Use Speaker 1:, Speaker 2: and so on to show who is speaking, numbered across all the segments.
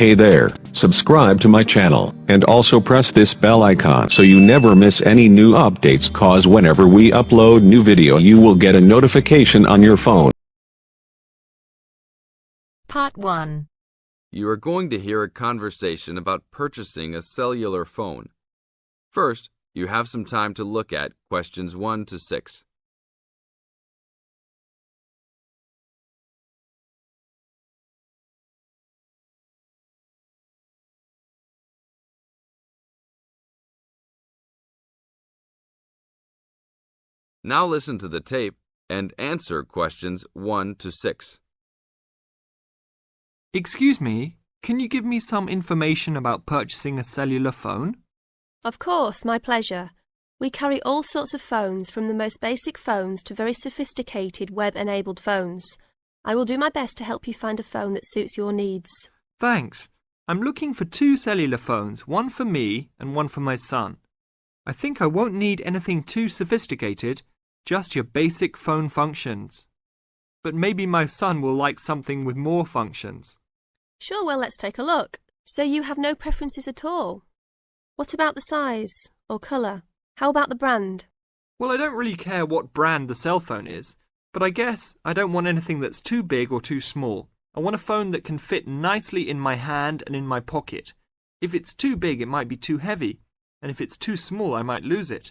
Speaker 1: Hey there, subscribe to my channel, and also press this bell icon so you never miss any new updates, cause whenever we upload new video you will get a notification on your phone.
Speaker 2: Part 1.
Speaker 3: You are going to hear a conversation about purchasing a cellular phone. First, you have some time to look at questions 1 to 6. Now listen to the tape and answer questions 1 to 6.
Speaker 4: Excuse me, can you give me some information about purchasing a cellular phone?
Speaker 5: Of course, my pleasure. We carry all sorts of phones, from the most basic phones to very sophisticated web-enabled phones. I will do my best to help you find a phone that suits your needs.
Speaker 4: Thanks. I'm looking for 2 cellular phones, one for me and one for my son. I think I won't need anything too sophisticated, just your basic phone functions. But maybe my son will like something with more functions.
Speaker 5: Sure, well, let's take a look. So you have no preferences at all? What about the size or colour? How about the brand?
Speaker 4: Well, I don't really care what brand the cell phone is, but I guess I don't want anything that's too big or too small. I want a phone that can fit nicely in my hand and in my pocket. If it's too big, it might be too heavy, and if it's too small, I might lose it.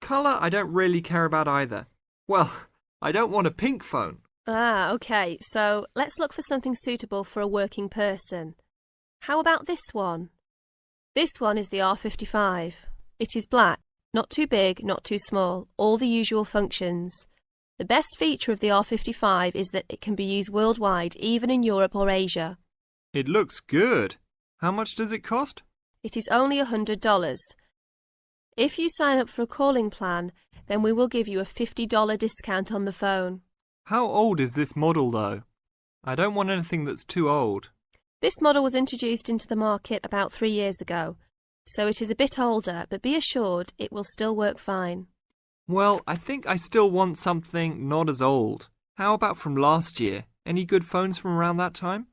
Speaker 4: Colour, I don't really care about either. Well, I don't want a pink phone.
Speaker 5: Ah, okay, so let's look for something suitable for a working person. How about this one? This one is the R55. It is black, not too big, not too small, all the usual functions. The best feature of the R55 is that it can be used worldwide, even in Europe or Asia.
Speaker 4: It looks good. How much does it cost?
Speaker 5: It is only $100. If you sign up for a calling plan, then we will give you a $50 discount on the phone.
Speaker 4: How old is this model, though? I don't want anything that's too old.
Speaker 5: This model was introduced into the market about 3 years ago, so it is a bit older, but be assured it will still work fine.
Speaker 4: Well, I think I still want something not as old. How about from last year? Any good phones from around that time?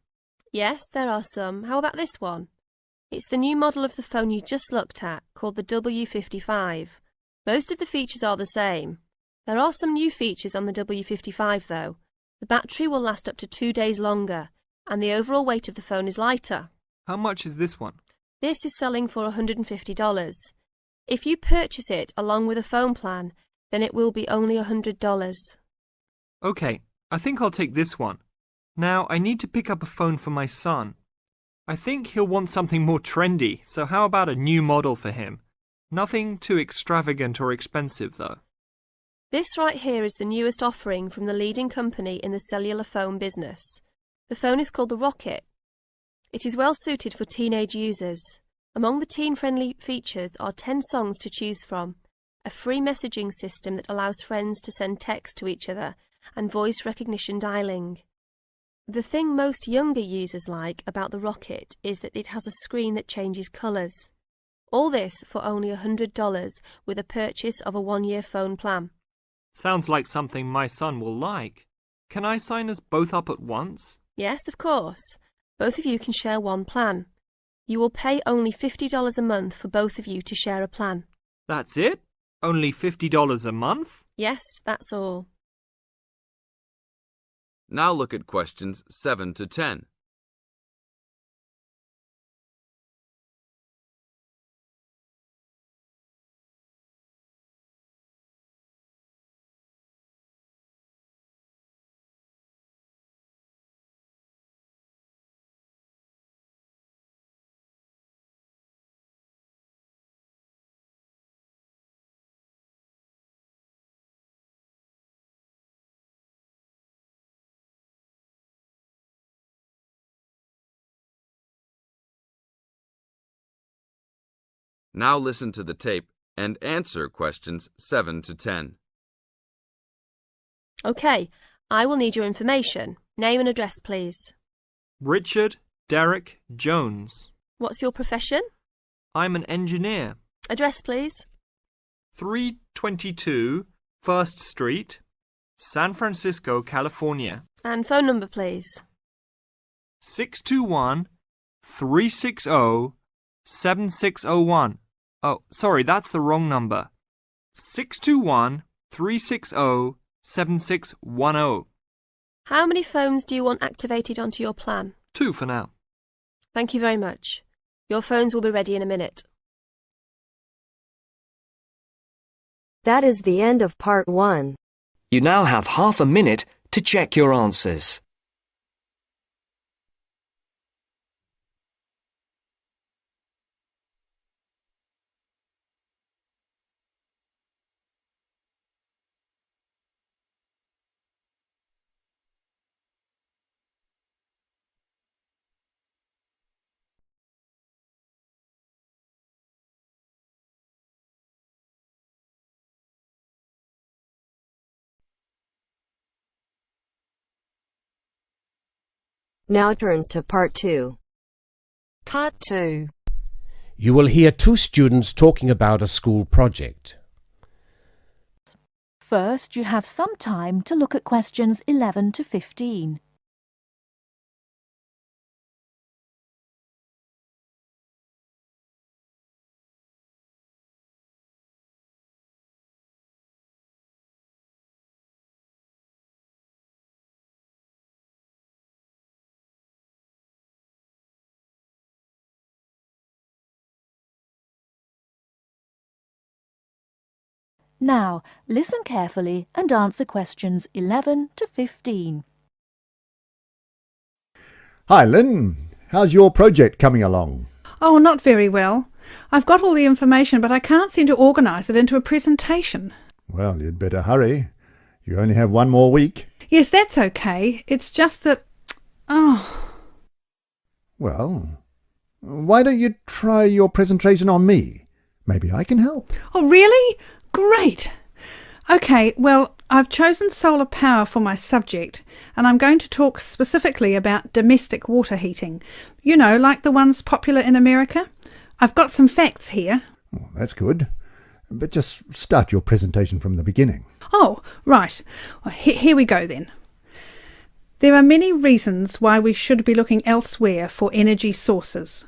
Speaker 5: Yes, there are some. How about this one? It's the new model of the phone you just looked at, called the W55. Most of the features are the same. There are some new features on the W55 though. The battery will last up to 2 days longer, and the overall weight of the phone is lighter.
Speaker 4: How much is this one?
Speaker 5: This is selling for $150. If you purchase it along with a phone plan, then it will be only $100.
Speaker 4: Okay, I think I'll take this one. Now, I need to pick up a phone for my son. I think he'll want something more trendy, so how about a new model for him? Nothing too extravagant or expensive, though.
Speaker 5: This right here is the newest offering from the leading company in the cellular phone business. The phone is called the Rocket. It is well suited for teenage users. Among the teen-friendly features are 10 songs to choose from, a free messaging system that allows friends to send text to each other, and voice recognition dialing. The thing most younger users like about the Rocket is that it has a screen that changes colours. All this for only $100 with a purchase of a 1-year phone plan.
Speaker 4: Sounds like something my son will like. Can I sign us both up at once?
Speaker 5: Yes, of course. Both of you can share one plan. You will pay only $50 a month for both of you to share a plan.
Speaker 4: That's it? Only $50 a month?
Speaker 5: Yes, that's all.
Speaker 3: Now look at questions 7 to 10. Now listen to the tape and answer questions 7 to 10.
Speaker 5: Okay, I will need your information. Name and address, please.
Speaker 4: Richard Derek Jones.
Speaker 5: What's your profession?
Speaker 4: I'm an engineer.
Speaker 5: Address, please.
Speaker 4: 322 First Street, San Francisco, California.
Speaker 5: And phone number, please.
Speaker 4: 621 621-360-7601. Oh, sorry, that's the wrong number. 621-360-7610.
Speaker 5: How many phones do you want activated onto your plan?
Speaker 4: 2 for now.
Speaker 5: Thank you very much. Your phones will be ready in a minute.
Speaker 2: That is the end of part 1.
Speaker 6: You now have half a minute to check your answers.
Speaker 2: Now turns to part 2.
Speaker 7: Part 2.
Speaker 8: You will hear 2 students talking about a school project.
Speaker 7: First, you have some time to look at questions 11 to 15. Now, listen carefully and answer questions 11 to 15.
Speaker 9: Hi, Lynn. How's your project coming along?
Speaker 10: Oh, not very well. I've got all the information, but I can't seem to organise it into a presentation.
Speaker 9: Well, you'd better hurry. You only have 1 more week.
Speaker 10: Yes, that's okay. It's just that...
Speaker 9: Well, why don't you try your presentation on me? Maybe I can help.
Speaker 10: Oh, really? Great! OK, well, I've chosen solar power for my subject, and I'm going to talk specifically about domestic water heating. You know, like the ones popular in America. I've got some facts here.
Speaker 9: Oh, that's good. But just start your presentation from the beginning.
Speaker 10: Oh, right. Well, here we go then. There are many reasons why we should be looking elsewhere for energy sources.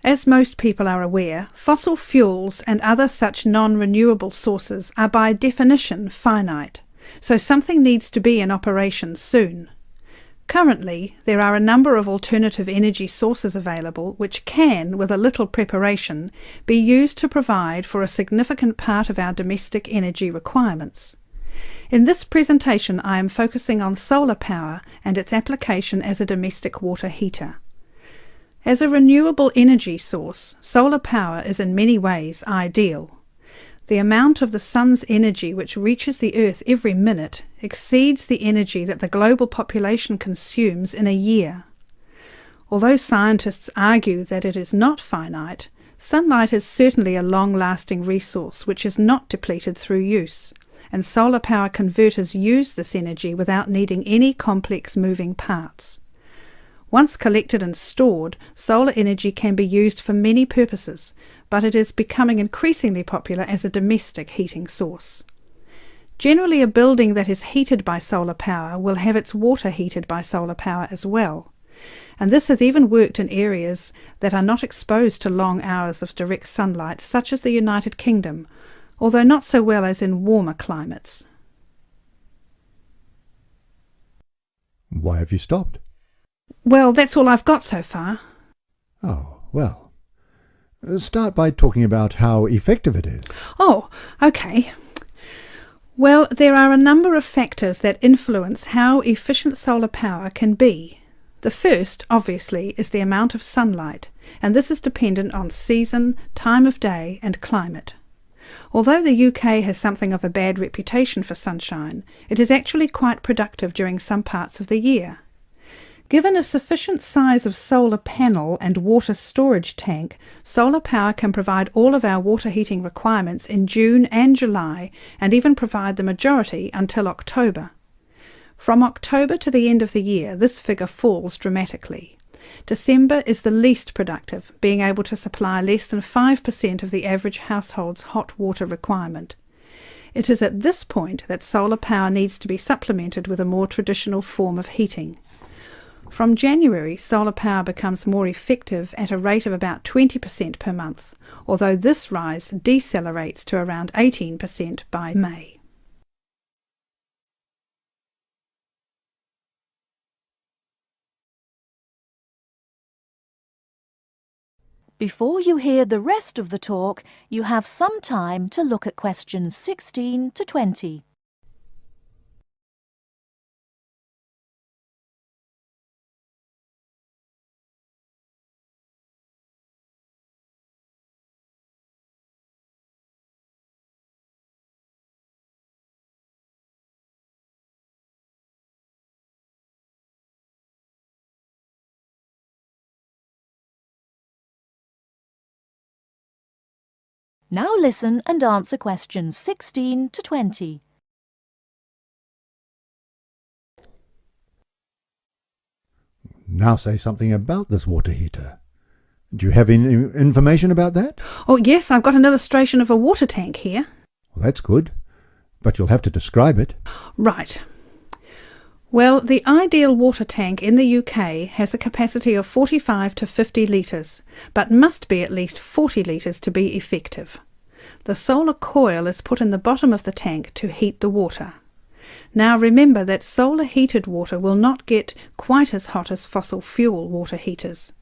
Speaker 10: As most people are aware, fossil fuels and other such non-renewable sources are by definition finite, so something needs to be in operation soon. Currently, there are a number of alternative energy sources available which can, with a little preparation, be used to provide for a significant part of our domestic energy requirements. In this presentation, I am focusing on solar power and its application as a domestic water heater. As a renewable energy source, solar power is in many ways ideal. The amount of the sun's energy which reaches the Earth every minute exceeds the energy that the global population consumes in a year. Although scientists argue that it is not finite, sunlight is certainly a long-lasting resource which is not depleted through use, and solar power converters use this energy without needing any complex moving parts. Once collected and stored, solar energy can be used for many purposes, but it is becoming increasingly popular as a domestic heating source. Generally, a building that is heated by solar power will have its water heated by solar power as well, and this has even worked in areas that are not exposed to long hours of direct sunlight, such as the United Kingdom, although not so well as in warmer climates.
Speaker 9: Why have you stopped?
Speaker 10: Well, that's all I've got so far.
Speaker 9: Oh, well. Start by talking about how effective it is.
Speaker 10: Oh, OK. Well, there are a number of factors that influence how efficient solar power can be. The first, obviously, is the amount of sunlight, and this is dependent on season, time of day, and climate. Although the UK has something of a bad reputation for sunshine, it is actually quite productive during some parts of the year. Given a sufficient size of solar panel and water storage tank, solar power can provide all of our water heating requirements in June and July, and even provide the majority until October. From October to the end of the year, this figure falls dramatically. December is the least productive, being able to supply less than 5% of the average household's hot water requirement. It is at this point that solar power needs to be supplemented with a more traditional form of heating. From January, solar power becomes more effective at a rate of about 20% per month, although this rise decelerates to around 18% by May.
Speaker 7: Before you hear the rest of the talk, you have some time to look at questions 16 to 20. Now listen and answer questions 16 to 20.
Speaker 9: Now say something about this water heater. Do you have any information about that?
Speaker 10: Oh yes, I've got an illustration of a water tank here.
Speaker 9: Well, that's good, but you'll have to describe it.
Speaker 10: Right. Well, the ideal water tank in the UK has a capacity of 45 to 50 litres, but must be at least 40 litres to be effective. The solar coil is put in the bottom of the tank to heat the water. Now remember that solar heated water will not get quite as hot as fossil fuel water heaters.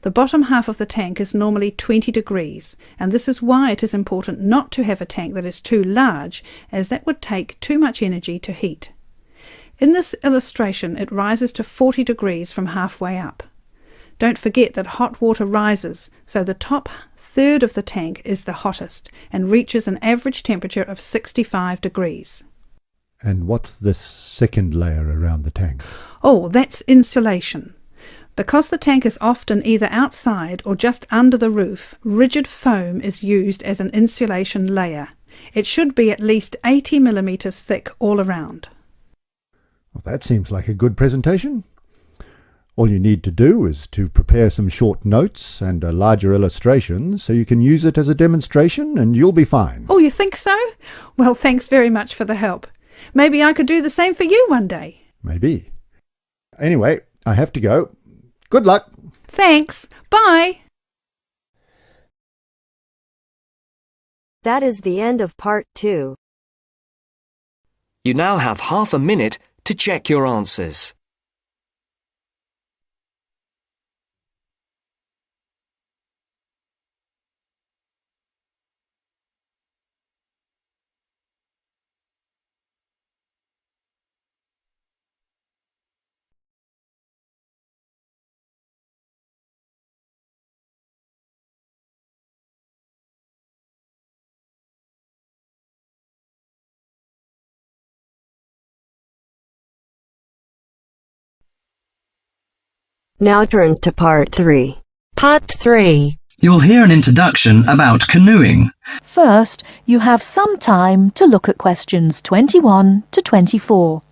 Speaker 10: The bottom half of the tank is normally 20 degrees, and this is why it is important not to have a tank that is too large, as that would take too much energy to heat. In this illustration, it rises to 40 degrees from halfway up. Don't forget that hot water rises, so the top third of the tank is the hottest and reaches an average temperature of 65 degrees.
Speaker 9: And what's this second layer around the tank?
Speaker 10: Oh, that's insulation. Because the tank is often either outside or just under the roof, rigid foam is used as an insulation layer. It should be at least 80 millimetres thick all around.
Speaker 9: Well, that seems like a good presentation. All you need to do is to prepare some short notes and a larger illustration so you can use it as a demonstration and you'll be fine.
Speaker 10: Oh, you think so? Well, thanks very much for the help. Maybe I could do the same for you one day.
Speaker 9: Maybe. Anyway, I have to go. Good luck.
Speaker 10: Thanks. Bye.
Speaker 2: That is the end of part 2.
Speaker 6: You now have half a minute to check your answers.
Speaker 2: Now turns to part 3. Part 3.
Speaker 11: You'll hear an introduction about canoeing.
Speaker 7: First, you have some time to look at questions 21 to 24.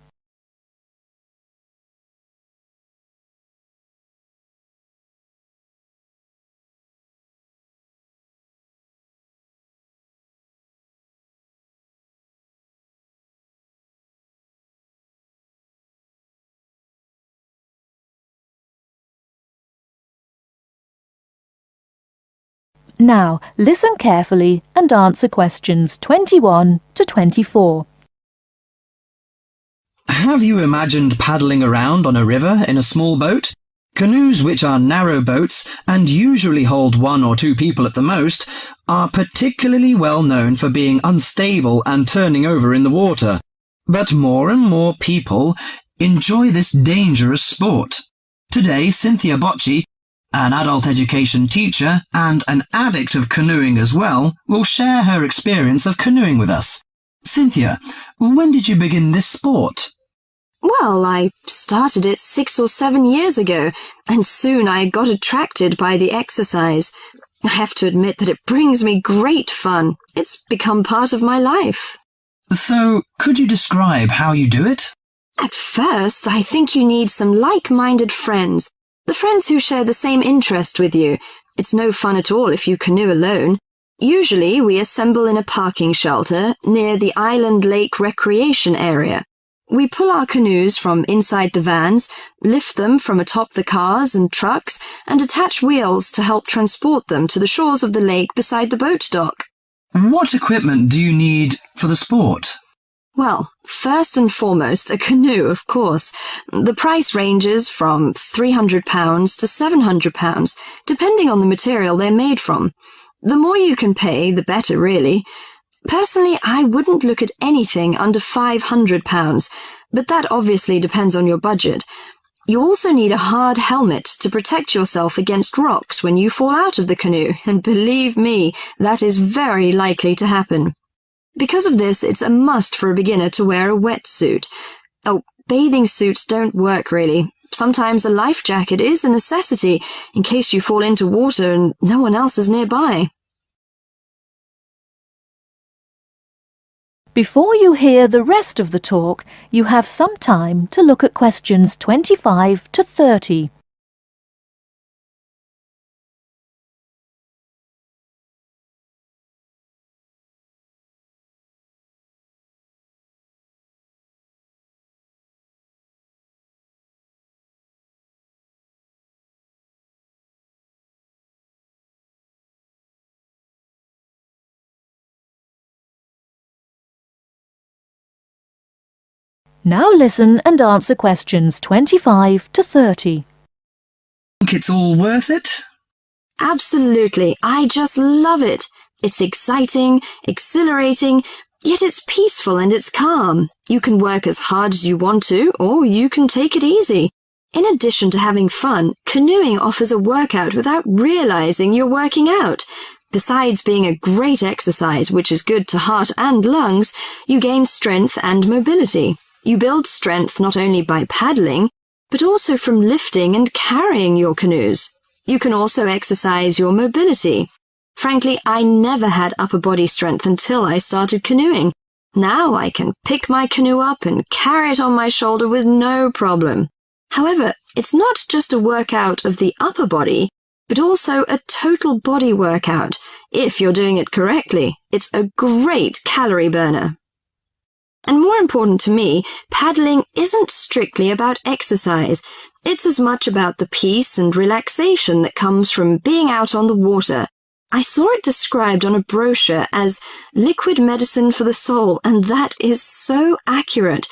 Speaker 7: Now, listen carefully and answer questions 21 to 24.
Speaker 11: Have you imagined paddling around on a river in a small boat? Canoes, which are narrow boats and usually hold 1 or 2 people at the most, are particularly well known for being unstable and turning over in the water. But more and more people enjoy this dangerous sport. Today, Cynthia Bocci, an adult education teacher and an addict of canoeing as well, will share her experience of canoeing with us. Cynthia, when did you begin this sport?
Speaker 12: Well, I started it 6 or 7 years ago, and soon I got attracted by the exercise. I have to admit that it brings me great fun. It's become part of my life.
Speaker 11: So, could you describe how you do it?
Speaker 12: At first, I think you need some like-minded friends. The friends who share the same interest with you. It's no fun at all if you canoe alone. Usually we assemble in a parking shelter near the Island Lake Recreation Area. We pull our canoes from inside the vans, lift them from atop the cars and trucks, and attach wheels to help transport them to the shores of the lake beside the boat dock.
Speaker 11: What equipment do you need for the sport?
Speaker 12: Well, first and foremost, a canoe, of course. The price ranges from £300 to £700, depending on the material they're made from. The more you can pay, the better, really. Personally, I wouldn't look at anything under £500, but that obviously depends on your budget. You also need a hard helmet to protect yourself against rocks when you fall out of the canoe, and believe me, that is very likely to happen. Because of this, it's a must for a beginner to wear a wetsuit. Oh, bathing suits don't work really. Sometimes a life jacket is a necessity in case you fall into water and no one else is nearby.
Speaker 7: Before you hear the rest of the talk, you have some time to look at questions 25 to 30. Now listen and answer questions 25 to 30.
Speaker 11: Think it's all worth it?
Speaker 12: Absolutely, I just love it. It's exciting, exhilarating, yet it's peaceful and it's calm. You can work as hard as you want to, or you can take it easy. In addition to having fun, canoeing offers a workout without realizing you're working out. Besides being a great exercise, which is good to heart and lungs, you gain strength and mobility. You build strength not only by paddling, but also from lifting and carrying your canoes. You can also exercise your mobility. Frankly, I never had upper body strength until I started canoeing. Now I can pick my canoe up and carry it on my shoulder with no problem. However, it's not just a workout of the upper body, but also a total body workout. If you're doing it correctly, it's a great calorie burner. And more important to me, paddling isn't strictly about exercise. It's as much about the peace and relaxation that comes from being out on the water. I saw it described on a brochure as liquid medicine for the soul, and that is so accurate.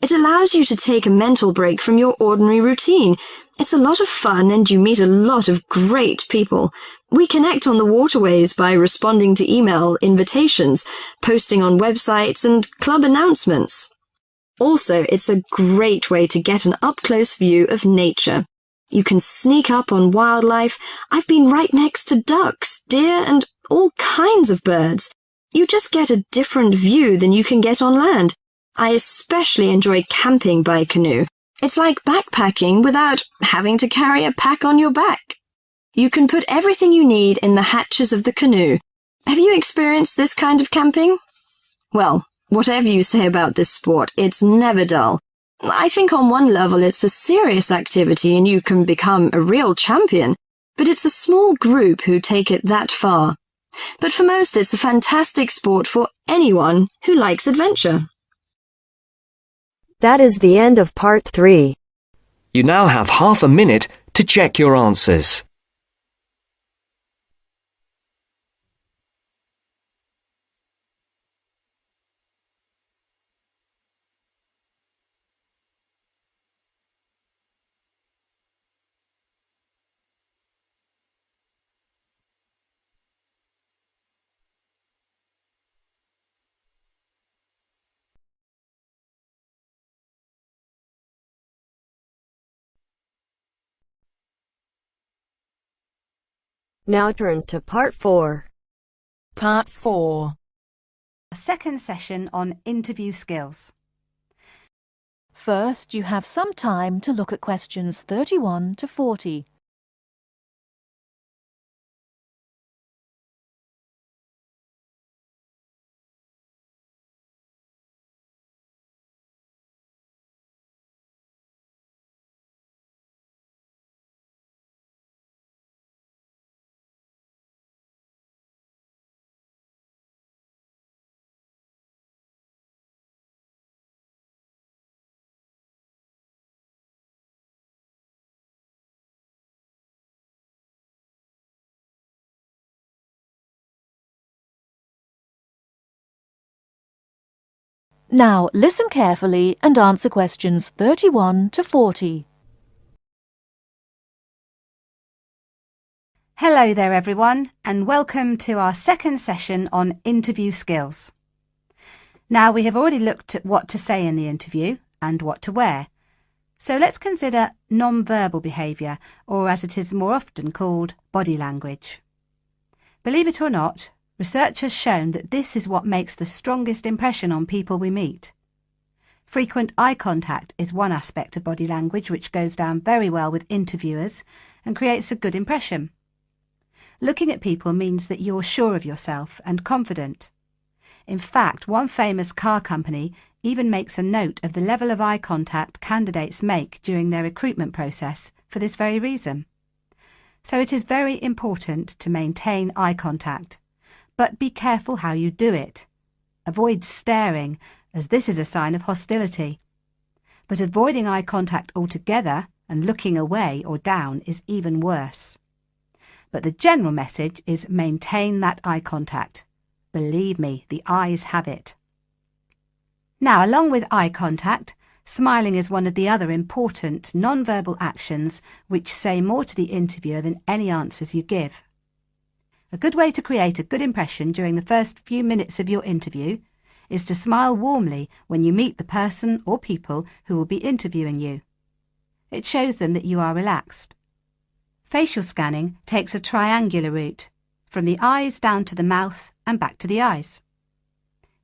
Speaker 12: It allows you to take a mental break from your ordinary routine. It's a lot of fun and you meet a lot of great people. We connect on the waterways by responding to email invitations, posting on websites and club announcements. Also, it's a great way to get an up-close view of nature. You can sneak up on wildlife. I've been right next to ducks, deer, and all kinds of birds. You just get a different view than you can get on land. I especially enjoy camping by canoe. It's like backpacking without having to carry a pack on your back. You can put everything you need in the hatches of the canoe. Have you experienced this kind of camping? Well, whatever you say about this sport, it's never dull. I think on one level it's a serious activity and you can become a real champion, but it's a small group who take it that far. But for most, it's a fantastic sport for anyone who likes adventure.
Speaker 2: That is the end of part 3.
Speaker 6: You now have half a minute to check your answers.
Speaker 2: Now turns to part 4.
Speaker 13: Part 4. A second session on interview skills.
Speaker 7: First, you have some time to look at questions 31 to 40. Now listen carefully and answer questions 31 to 40.
Speaker 13: Hello there everyone, and welcome to our second session on interview skills. Now we have already looked at what to say in the interview and what to wear. So let's consider non-verbal behaviour, or as it is more often called, body language. Believe it or not, research has shown that this is what makes the strongest impression on people we meet. Frequent eye contact is one aspect of body language which goes down very well with interviewers and creates a good impression. Looking at people means that you're sure of yourself and confident. In fact, one famous car company even makes a note of the level of eye contact candidates make during their recruitment process for this very reason. So it is very important to maintain eye contact, but be careful how you do it. Avoid staring, as this is a sign of hostility. But avoiding eye contact altogether and looking away or down is even worse. But the general message is maintain that eye contact. Believe me, the eyes have it. Now, along with eye contact, smiling is one of the other important non-verbal actions which say more to the interviewer than any answers you give. A good way to create a good impression during the first few minutes of your interview is to smile warmly when you meet the person or people who will be interviewing you. It shows them that you are relaxed. Facial scanning takes a triangular route, from the eyes down to the mouth and back to the eyes.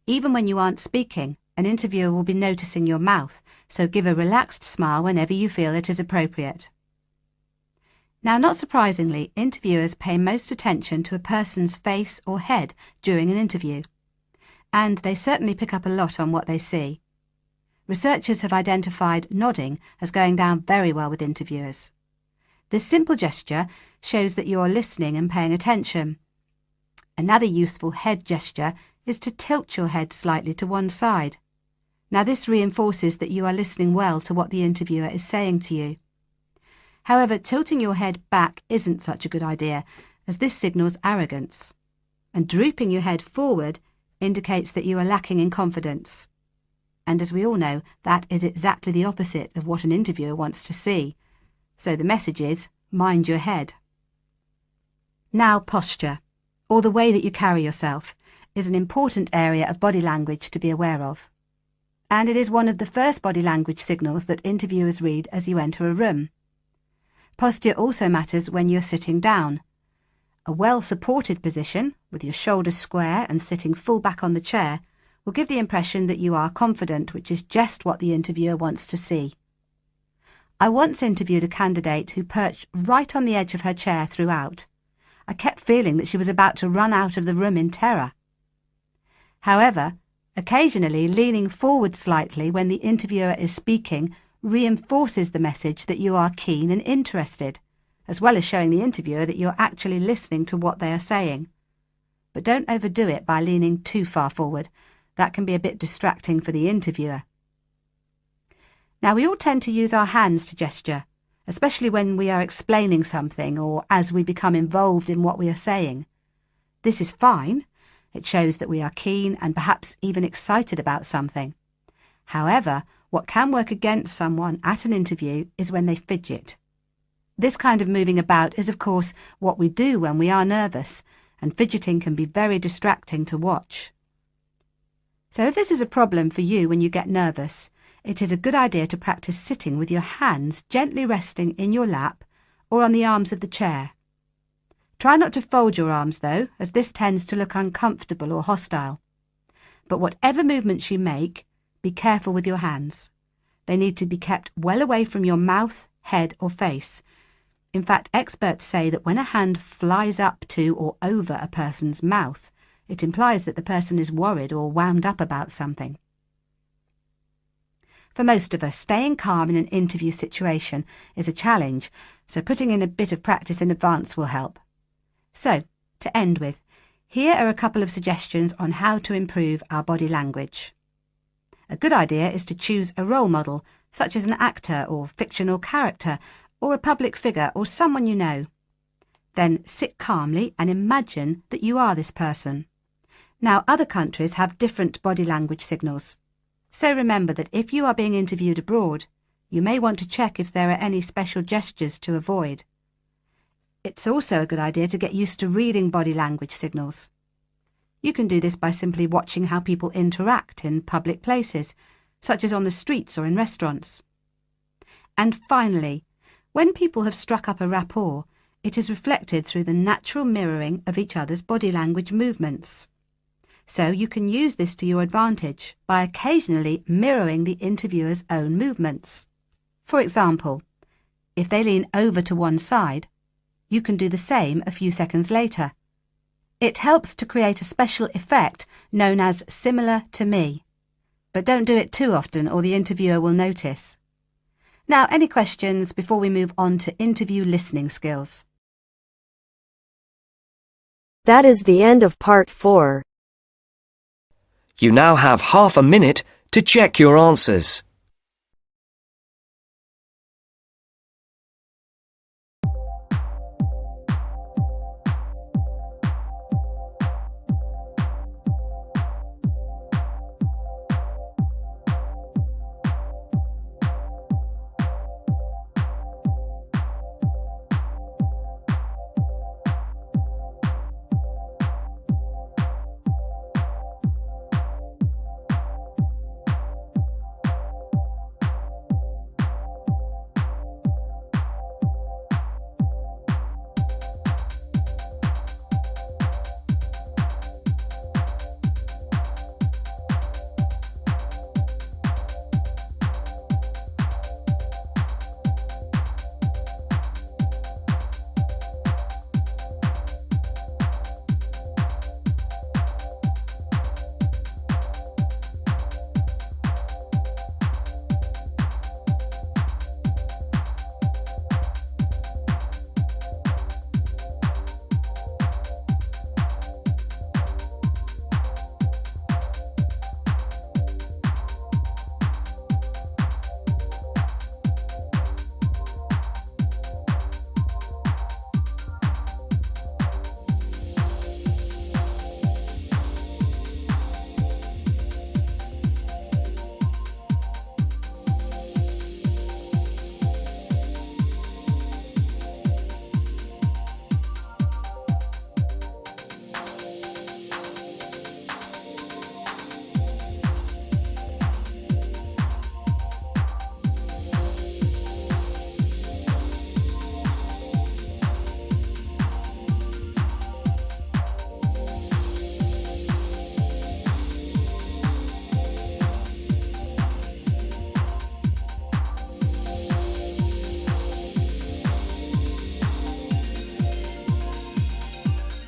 Speaker 13: Even when you aren't speaking, an interviewer will be noticing your mouth, so give a relaxed smile whenever you feel it is appropriate. Now, not surprisingly, interviewers pay most attention to a person's face or head during an interview, and they certainly pick up a lot on what they see. Researchers have identified nodding as going down very well with interviewers. This simple gesture shows that you are listening and paying attention. Another useful head gesture is to tilt your head slightly to one side. Now this reinforces that you are listening well to what the interviewer is saying to you. However, tilting your head back isn't such a good idea, as this signals arrogance. And drooping your head forward indicates that you are lacking in confidence. And as we all know, that is exactly the opposite of what an interviewer wants to see. So the message is, mind your head. Now, posture, or the way that you carry yourself, is an important area of body language to be aware of. And it is one of the first body language signals that interviewers read as you enter a room. Posture also matters when you're sitting down. A well-supported position, with your shoulders square and sitting full back on the chair, will give the impression that you are confident, which is just what the interviewer wants to see. I once interviewed a candidate who perched right on the edge of her chair throughout. I kept feeling that she was about to run out of the room in terror. However, occasionally leaning forward slightly when the interviewer is speaking reinforces the message that you are keen and interested, as well as showing the interviewer that you're actually listening to what they are saying. But don't overdo it by leaning too far forward. That can be a bit distracting for the interviewer. Now, we all tend to use our hands to gesture, especially when we are explaining something or as we become involved in what we are saying. This is fine. It shows that we are keen and perhaps even excited about something. However, what can work against someone at an interview is when they fidget. This kind of moving about is, of course, what we do when we are nervous, and fidgeting can be very distracting to watch. So if this is a problem for you when you get nervous, it is a good idea to practice sitting with your hands gently resting in your lap or on the arms of the chair. Try not to fold your arms though, as this tends to look uncomfortable or hostile. But whatever movements you make, be careful with your hands. They need to be kept well away from your mouth, head or face. In fact, experts say that when a hand flies up to or over a person's mouth, it implies that the person is worried or wound up about something. For most of us, staying calm in an interview situation is a challenge, so putting in a bit of practice in advance will help. So, to end with, here are a couple of suggestions on how to improve our body language. A good idea is to choose a role model, such as an actor or fictional character, or a public figure or someone you know. Then sit calmly and imagine that you are this person. Now, other countries have different body language signals. So remember that if you are being interviewed abroad, you may want to check if there are any special gestures to avoid. It's also a good idea to get used to reading body language signals. You can do this by simply watching how people interact in public places, such as on the streets or in restaurants. And finally, when people have struck up a rapport, it is reflected through the natural mirroring of each other's body language movements. So you can use this to your advantage by occasionally mirroring the interviewer's own movements. For example, if they lean over to one side, you can do the same a few seconds later. It helps to create a special effect known as similar to me. But don't do it too often or the interviewer will notice. Now, any questions before we move on to interview listening skills?
Speaker 2: That is the end of part 4.
Speaker 6: You now have half a minute to check your answers.